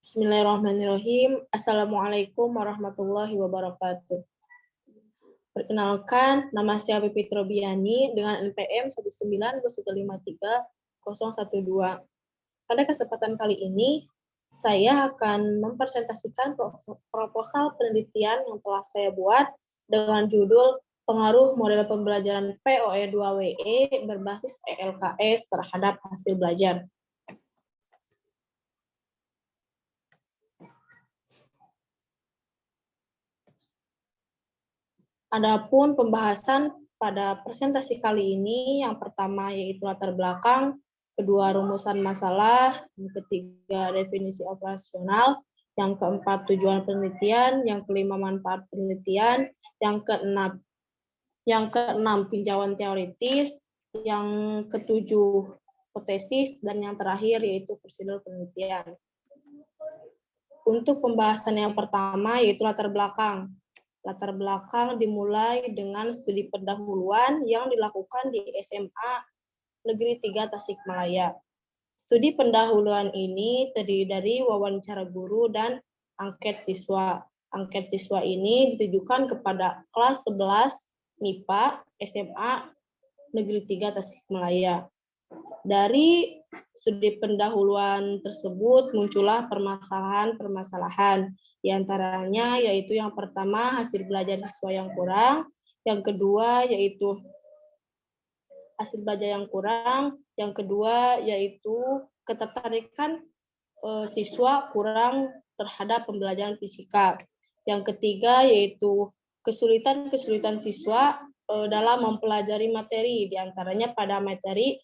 Bismillahirrahmanirrahim. Assalamualaikum warahmatullahi wabarakatuh. Perkenalkan, nama saya Pipi Trobiani dengan NPM 192153012. Pada kesempatan kali ini, saya akan mempresentasikan proposal penelitian yang telah saya buat dengan judul Pengaruh Model Pembelajaran POE2WE berbasis ELKS terhadap hasil belajar. Adapun pembahasan pada presentasi kali ini, yang pertama yaitu latar belakang, kedua rumusan masalah, yang ketiga definisi operasional, yang keempat tujuan penelitian, yang kelima manfaat penelitian, yang keenam tinjauan teoritis, yang ketujuh hipotesis, dan yang terakhir yaitu prosedur penelitian. Untuk pembahasan yang pertama yaitu latar belakang. Latar belakang dimulai dengan studi pendahuluan yang dilakukan di SMA Negeri 3 Tasikmalaya. Studi pendahuluan ini terdiri dari wawancara guru dan angket siswa. Angket siswa ini ditujukan kepada kelas 11 MIPA SMA Negeri 3 Tasikmalaya. Dari studi pendahuluan tersebut muncullah permasalahan-permasalahan. Di antaranya yaitu yang pertama hasil belajar siswa yang kurang, yang kedua yaitu hasil belajar yang kurang, yang kedua yaitu ketertarikan siswa kurang terhadap pembelajaran fisika. Yang ketiga yaitu kesulitan-kesulitan siswa dalam mempelajari materi, di antaranya pada materi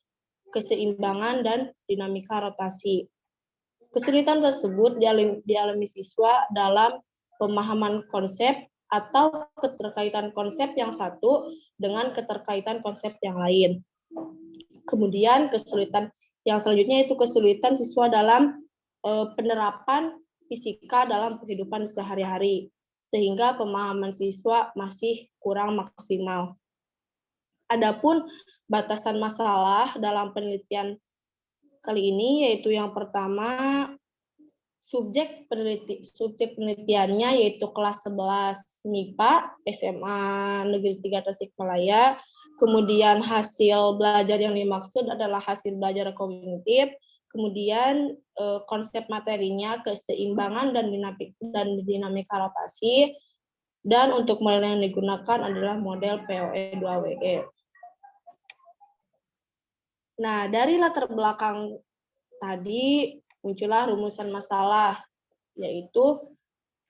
keseimbangan dan dinamika rotasi. Kesulitan tersebut dialami siswa dalam pemahaman konsep atau keterkaitan konsep yang satu dengan keterkaitan konsep yang lain. Kemudian kesulitan yang selanjutnya itu kesulitan siswa dalam penerapan fisika dalam kehidupan sehari-hari, sehingga pemahaman siswa masih kurang maksimal. Adapun batasan masalah dalam penelitian kali ini yaitu yang pertama subjek penelitiannya yaitu kelas 11 MIPA SMA Negeri 3 Tasikmalaya. Kemudian hasil belajar yang dimaksud adalah hasil belajar kognitif. Kemudian konsep materinya keseimbangan dan dinamika rotasi. Dan untuk model yang digunakan adalah model POE2WE. Nah, dari latar belakang tadi muncullah rumusan masalah, yaitu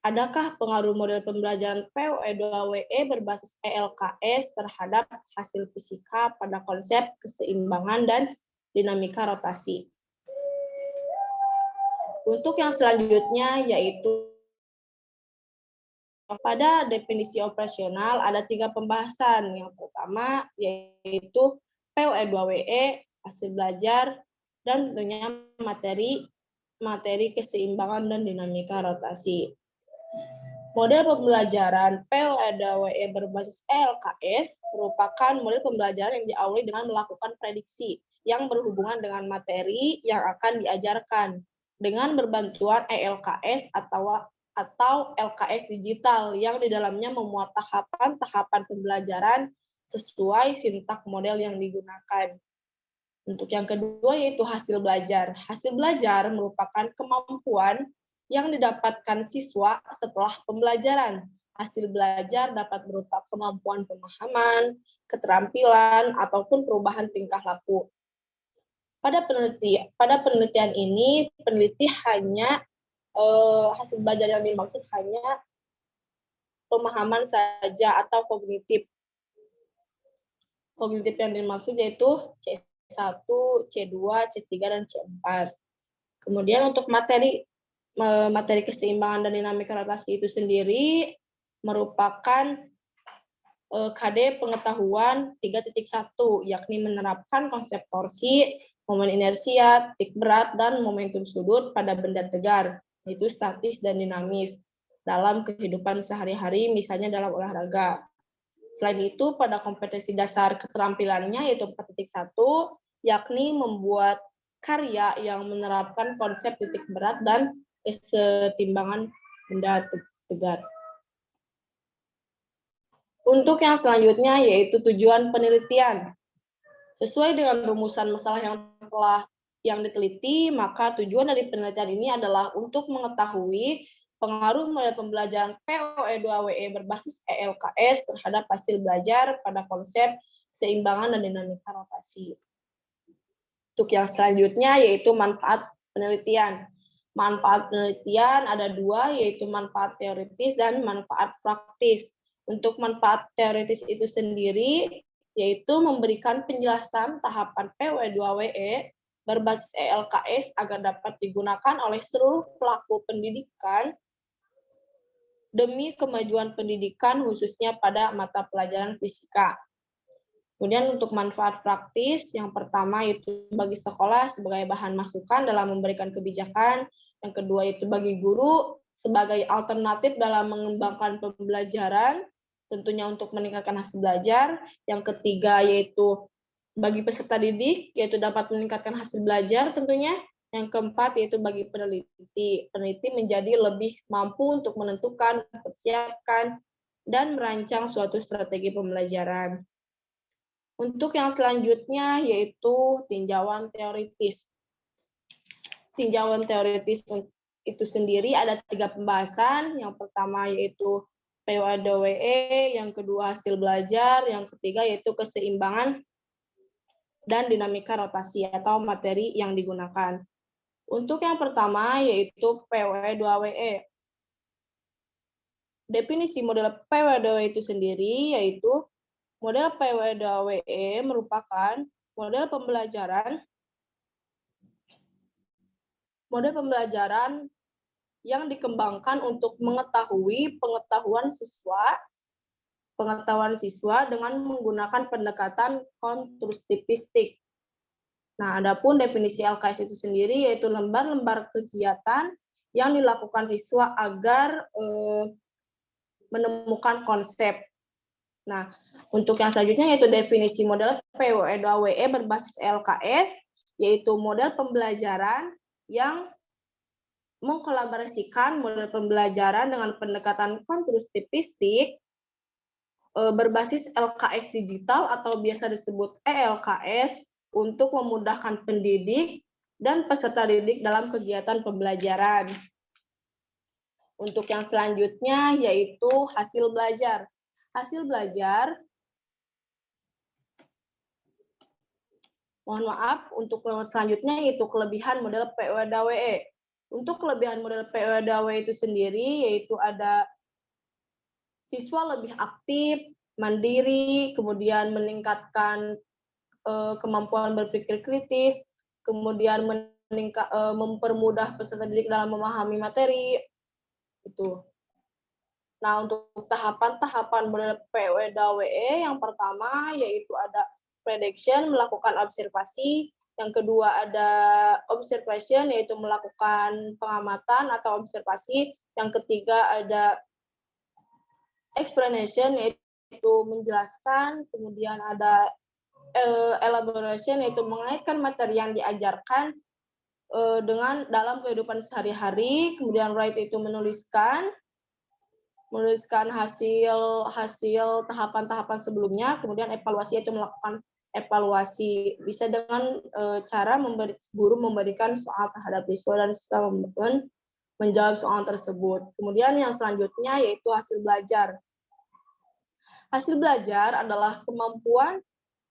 adakah pengaruh model pembelajaran POE2WE berbasis ELKS terhadap hasil fisika pada konsep keseimbangan dan dinamika rotasi. Untuk yang selanjutnya yaitu pada definisi operasional ada 3 pembahasan. Yang pertama yaitu POE2WE, hasil belajar, dan tentunya materi keseimbangan dan dinamika rotasi. Model pembelajaran POE2WE berbasis ELKS merupakan model pembelajaran yang diawali dengan melakukan prediksi yang berhubungan dengan materi yang akan diajarkan dengan berbantuan ELKS atau LKS digital yang di dalamnya memuat tahapan-tahapan pembelajaran sesuai sintak model yang digunakan. Untuk yang kedua yaitu hasil belajar. Hasil belajar merupakan kemampuan yang didapatkan siswa setelah pembelajaran. Hasil belajar dapat berupa kemampuan pemahaman, keterampilan, ataupun perubahan tingkah laku. Pada penelitian ini, peneliti hanya hasil belajar yang dimaksud hanya pemahaman saja atau kognitif. Kognitif yang dimaksud yaitu C1, C2, C3, dan C4. Kemudian untuk materi keseimbangan dan dinamika rotasi itu sendiri merupakan KD pengetahuan 3.1, yakni menerapkan konsep torsi, momen inersia, titik berat, dan momentum sudut pada benda tegar, yaitu statis dan dinamis, dalam kehidupan sehari-hari, misalnya dalam olahraga. Selain itu, pada kompetensi dasar keterampilannya, yaitu 4.1, yakni membuat karya yang menerapkan konsep titik berat dan kesetimbangan benda tegar. Untuk yang selanjutnya yaitu tujuan penelitian. Sesuai dengan rumusan masalah yang diteliti, maka tujuan dari penelitian ini adalah untuk mengetahui pengaruh model pembelajaran POE2WE berbasis ELKS terhadap hasil belajar pada konsep seimbangan dan dinamika rotasi. Untuk yang selanjutnya yaitu manfaat penelitian. Manfaat penelitian ada dua, yaitu manfaat teoritis dan manfaat praktis. Untuk manfaat teoritis itu sendiri, yaitu memberikan penjelasan tahapan POE2WE berbasis ELKS agar dapat digunakan oleh seluruh pelaku pendidikan demi kemajuan pendidikan khususnya pada mata pelajaran fisika. Kemudian untuk manfaat praktis, yang pertama itu bagi sekolah sebagai bahan masukan dalam memberikan kebijakan, yang kedua itu bagi guru sebagai alternatif dalam mengembangkan pembelajaran, tentunya untuk meningkatkan hasil belajar, yang ketiga yaitu bagi peserta didik, yaitu dapat meningkatkan hasil belajar tentunya, yang keempat yaitu bagi peneliti. Peneliti menjadi lebih mampu untuk menentukan, mempersiapkan, dan merancang suatu strategi pembelajaran. Untuk yang selanjutnya yaitu tinjauan teoritis. Tinjauan teoritis itu sendiri ada 3 pembahasan. Yang pertama yaitu POE2WE, yang kedua hasil belajar, yang ketiga yaitu keseimbangan dan dinamika rotasi atau materi yang digunakan. Untuk yang pertama yaitu POE2WE. Definisi model POE2WE itu sendiri yaitu model POE2WE merupakan model pembelajaran yang dikembangkan untuk mengetahui pengetahuan siswa dengan menggunakan pendekatan konstruktivistik. Nah, adapun definisi LKS itu sendiri yaitu lembar-lembar kegiatan yang dilakukan siswa agar menemukan konsep. Nah, untuk yang selanjutnya yaitu definisi model POE2WE berbasis LKS, yaitu model pembelajaran yang mengkolaborasikan model pembelajaran dengan pendekatan konstruktivistik berbasis LKS digital atau biasa disebut ELKS untuk memudahkan pendidik dan peserta didik dalam kegiatan pembelajaran. Untuk yang selanjutnya yaitu hasil belajar. Hasil belajar, mohon maaf, untuk selanjutnya yaitu kelebihan model POE2WE. Untuk kelebihan model POE2WE itu sendiri yaitu ada siswa lebih aktif, mandiri, kemudian meningkatkan kemampuan berpikir kritis, kemudian mempermudah peserta didik dalam memahami materi. Itu. Nah, untuk tahapan-tahapan model POE2WE yang pertama yaitu ada prediction, melakukan observasi, yang kedua ada observation yaitu melakukan pengamatan atau observasi, yang ketiga ada explanation yaitu menjelaskan, kemudian ada elaboration yaitu mengaitkan materi yang diajarkan dengan dalam kehidupan sehari-hari, kemudian write itu menuliskan hasil tahapan-tahapan sebelumnya, kemudian evaluasi itu melakukan evaluasi bisa dengan cara guru memberikan soal terhadap siswa dan siswa menjawab soal tersebut. Kemudian yang selanjutnya yaitu hasil belajar. Hasil belajar adalah kemampuan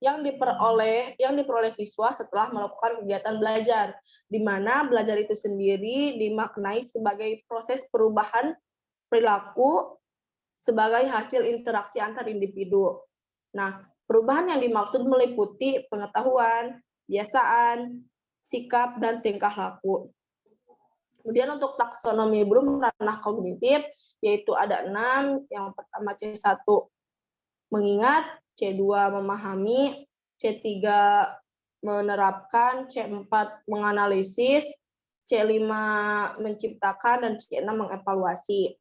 yang diperoleh siswa setelah melakukan kegiatan belajar, di mana belajar itu sendiri dimaknai sebagai proses perubahan perilaku sebagai hasil interaksi antar individu. Nah, perubahan yang dimaksud meliputi pengetahuan, kebiasaan, sikap, dan tingkah laku. Kemudian untuk taksonomi Bloom ranah kognitif, yaitu ada 6. Yang pertama C1 mengingat, C2 memahami, C3 menerapkan, C4 menganalisis, C5 menciptakan, dan C6 mengevaluasi.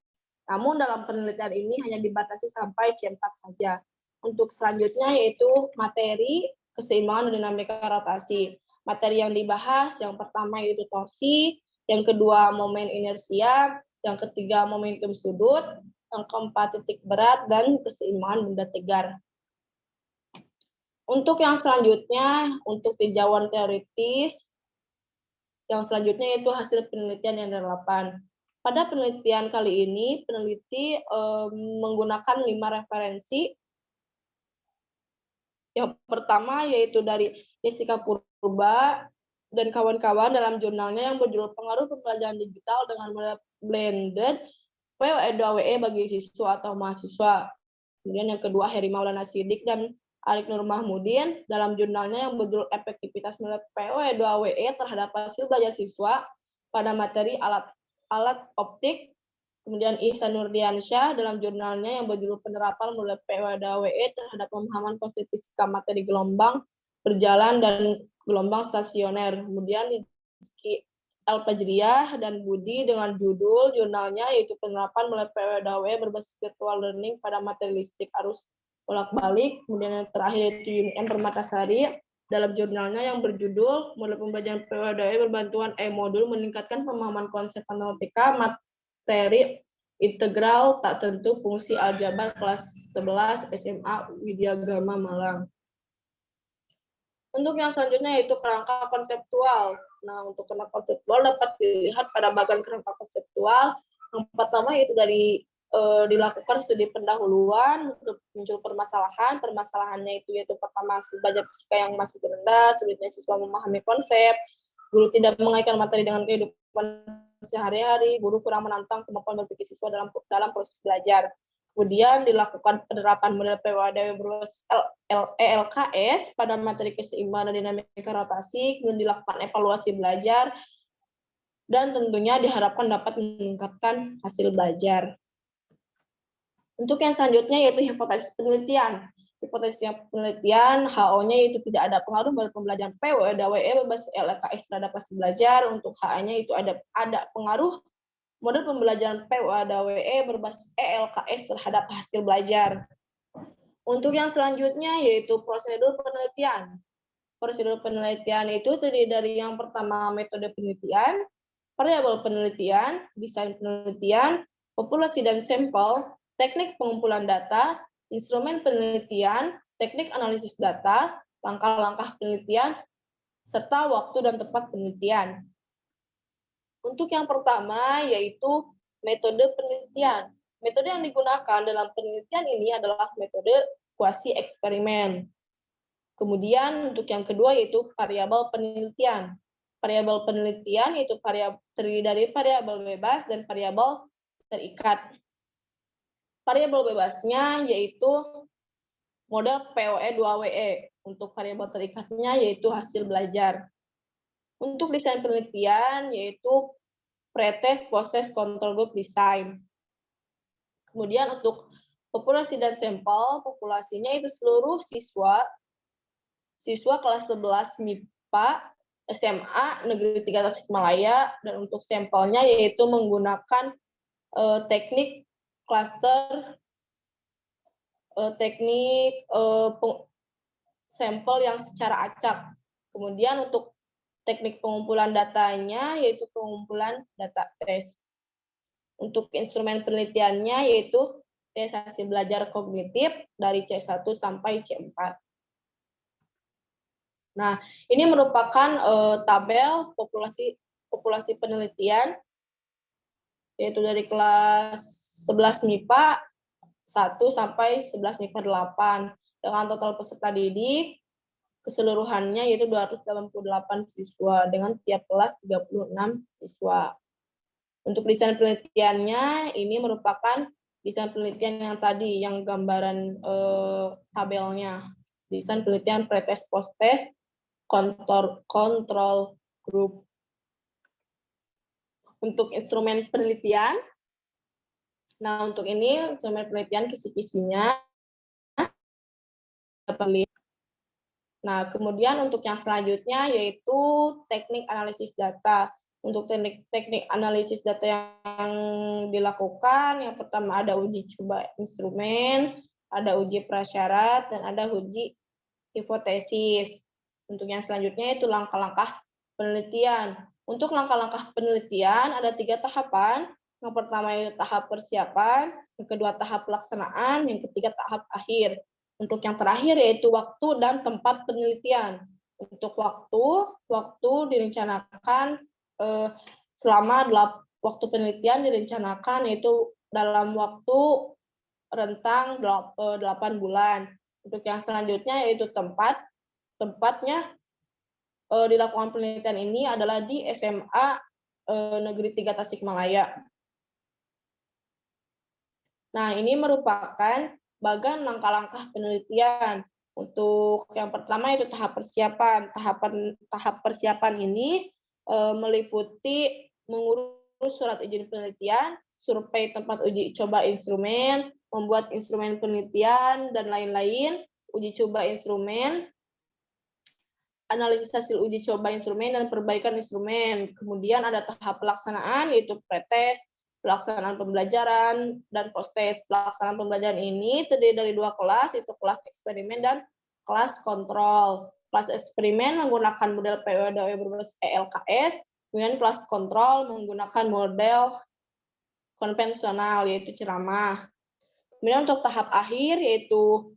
Namun dalam penelitian ini hanya dibatasi sampai C4 saja. Untuk selanjutnya yaitu materi, keseimbangan, dan dinamika rotasi. Materi yang dibahas yang pertama yaitu torsi, yang kedua momen inersia, yang ketiga momentum sudut, yang keempat titik berat, dan keseimbangan benda tegar. Untuk yang selanjutnya, untuk tinjauan teoritis, yang selanjutnya yaitu hasil penelitian yang relevan. Pada penelitian kali ini, peneliti menggunakan 5 referensi. Yang pertama yaitu dari Jessica Purba dan kawan-kawan dalam jurnalnya yang berjudul Pengaruh Pembelajaran Digital dengan Blended PWE bagi siswa atau mahasiswa. Kemudian yang kedua Heri Maulana Sidik dan Arik Nur Mahmudin dalam jurnalnya yang berjudul Efektivitas PWE terhadap hasil belajar siswa pada materi alat optik. Kemudian Ihsan Nurdiansyah dalam jurnalnya yang berjudul Penerapan Model PWE terhadap pemahaman konsep fisika materi gelombang berjalan dan gelombang stasioner. Kemudian Rizky Al-Fajriyah dan Budi dengan judul jurnalnya yaitu Penerapan Model PWE berbasis virtual learning pada materi listrik arus bolak-balik. Kemudian yang terakhir yaitu Yuni M. Permatasari dalam jurnalnya yang berjudul Model Pembelajaran PWE berbantuan e-modul meningkatkan pemahaman konsep matematika materi integral tak tentu fungsi aljabar kelas 11 SMA Widya Gama Malang. Untuk yang selanjutnya yaitu kerangka konseptual. Nah, untuk kerangka konseptual dapat dilihat pada bagian kerangka konseptual. Yang pertama yaitu dari dilakukan studi pendahuluan untuk muncul permasalahan. Permasalahannya itu yaitu pertama belajar fisika yang masih rendah, sulitnya siswa memahami konsep, guru tidak mengaitkan materi dengan kehidupan sehari-hari, guru kurang menantang kemampuan berpikir siswa dalam proses belajar. Kemudian dilakukan penerapan model PWE berbasis ELKS pada materi keseimbangan dan dinamika rotasi, kemudian dilakukan evaluasi belajar, dan tentunya diharapkan dapat meningkatkan hasil belajar. Untuk yang selanjutnya yaitu hipotesis penelitian. Hipotesis penelitian HO-nya yaitu tidak ada pengaruh pada pembelajaran PWE berbasis ELKS terhadap hasil belajar. Untuk HA-nya itu ada pengaruh model pembelajaran PWE berbasis ELKS terhadap hasil belajar. Untuk yang selanjutnya yaitu prosedur penelitian. Prosedur penelitian itu terdiri dari yang pertama metode penelitian, variabel penelitian, desain penelitian, populasi dan sampel, teknik pengumpulan data, instrumen penelitian, teknik analisis data, langkah-langkah penelitian, serta waktu dan tempat penelitian. Untuk yang pertama yaitu metode penelitian. Metode yang digunakan dalam penelitian ini adalah metode kuasi eksperimen. Kemudian untuk yang kedua yaitu variabel penelitian. Variabel penelitian yaitu terdiri dari variabel bebas dan variabel terikat. Variabel bebasnya yaitu model PWE. Untuk variabel terikatnya yaitu hasil belajar. Untuk desain penelitian yaitu pretest, posttest, control group design. Kemudian untuk populasi dan sampel, populasinya itu seluruh siswa kelas 11 MIPA SMA Negeri 3 Tasikmalaya, dan untuk sampelnya yaitu menggunakan teknik cluster, sampel yang secara acak. Kemudian untuk teknik pengumpulan datanya yaitu pengumpulan data tes. Untuk instrumen penelitiannya yaitu tes hasil belajar kognitif dari C1 sampai C4. Nah, ini merupakan tabel populasi penelitian yaitu dari kelas 11 MIPA 1 sampai 11 MIPA 8 dengan total peserta didik keseluruhannya yaitu 288 siswa dengan tiap kelas 36 siswa. Untuk desain penelitiannya ini merupakan desain penelitian yang tadi yang gambaran tabelnya. Desain penelitian pretest, posttest, control group. Untuk instrumen penelitian, nah untuk ini instrumen penelitian kisi-kisinya. Nah, kemudian untuk yang selanjutnya yaitu teknik analisis data. Untuk teknik analisis data yang dilakukan, yang pertama ada uji coba instrumen, ada uji prasyarat, dan ada uji hipotesis. Untuk yang selanjutnya itu langkah-langkah Penelitian. Untuk langkah-langkah penelitian ada 3 tahapan. Yang pertama itu tahap persiapan, yang kedua tahap pelaksanaan, yang ketiga tahap akhir. Untuk yang terakhir yaitu waktu dan tempat penelitian. Untuk waktu direncanakan selama waktu penelitian direncanakan yaitu dalam waktu rentang 8 bulan. Untuk yang selanjutnya yaitu tempatnya dilakukan penelitian ini adalah di SMA Negeri 3 Tasikmalaya. Nah, ini merupakan bagian langkah-langkah penelitian. Untuk yang pertama itu tahap persiapan. Tahap persiapan ini meliputi mengurus surat izin penelitian, survei tempat uji coba instrumen, membuat instrumen penelitian, dan lain-lain, uji coba instrumen, analisis hasil uji coba instrumen, dan perbaikan instrumen. Kemudian ada tahap pelaksanaan, yaitu pretest, pelaksanaan pembelajaran, dan post-test. Pelaksanaan pembelajaran ini terdiri dari 2 kelas, yaitu kelas eksperimen dan kelas kontrol. Kelas eksperimen menggunakan model PWDW berbasis ELKS, kemudian kelas kontrol menggunakan model konvensional, yaitu ceramah. Kemudian untuk tahap akhir, yaitu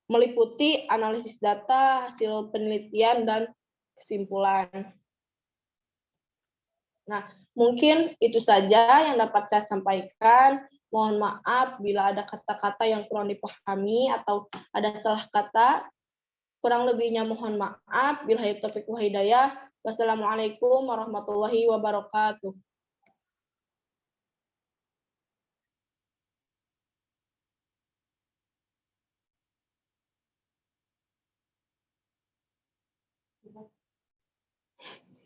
meliputi analisis data, hasil penelitian, dan kesimpulan. Nah, mungkin itu saja yang dapat saya sampaikan. Mohon maaf bila ada kata-kata yang kurang dipahami atau ada salah kata. Kurang lebihnya mohon maaf. Billahi taufiq wal hidayah. Wassalamualaikum warahmatullahi wabarakatuh.